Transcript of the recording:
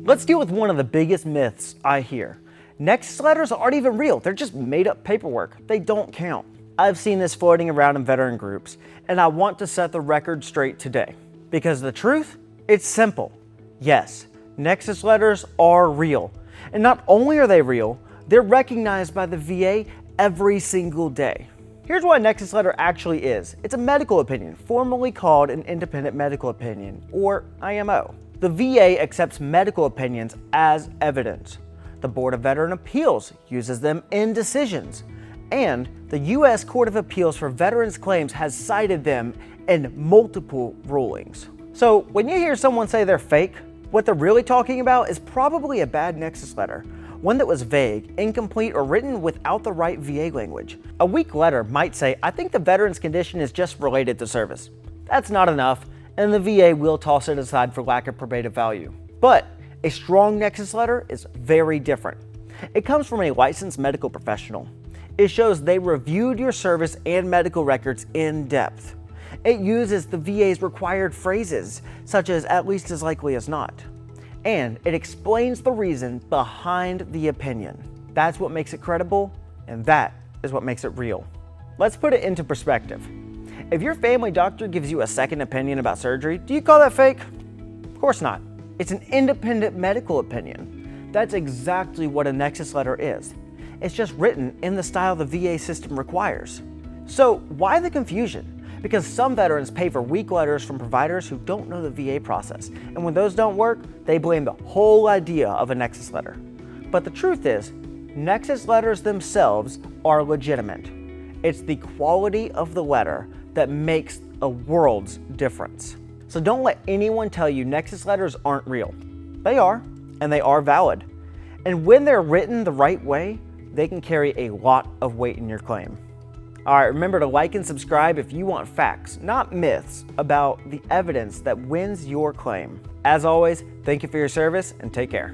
Let's deal with one of the biggest myths I hear. Nexus letters aren't even real, they're just made up paperwork. They don't count. I've seen this floating around in veteran groups, and I want to set the record straight today. Because the truth? It's simple. Yes, Nexus letters are real. And not only are they real, they're recognized by the VA every single day. Here's what a Nexus letter actually is. It's a medical opinion, formally called an independent medical opinion, or IMO. The VA accepts medical opinions as evidence. The Board of Veteran Appeals uses them in decisions. And the U.S. Court of Appeals for Veterans Claims has cited them in multiple rulings. So when you hear someone say they're fake, what they're really talking about is probably a bad Nexus letter, one that was vague, incomplete, or written without the right VA language. A weak letter might say, I think the veteran's condition is just related to service. That's not enough, and the VA will toss it aside for lack of probative value. But a strong Nexus letter is very different. It comes from a licensed medical professional. It shows they reviewed your service and medical records in depth. It uses the VA's required phrases, such as at least as likely as not. And it explains the reason behind the opinion. That's what makes it credible, and that is what makes it real. Let's put it into perspective. If your family doctor gives you a second opinion about surgery, do you call that fake? Of course not. It's an independent medical opinion. That's exactly what a Nexus letter is. It's just written in the style the VA system requires. So why the confusion? Because some veterans pay for weak letters from providers who don't know the VA process. And when those don't work, they blame the whole idea of a Nexus letter. But the truth is, Nexus letters themselves are legitimate. It's the quality of the letter that makes a world's difference. So don't let anyone tell you Nexus letters aren't real. They are, and they are valid. And when they're written the right way, they can carry a lot of weight in your claim. All right, remember to like and subscribe if you want facts, not myths, about the evidence that wins your claim. As always, thank you for your service and take care.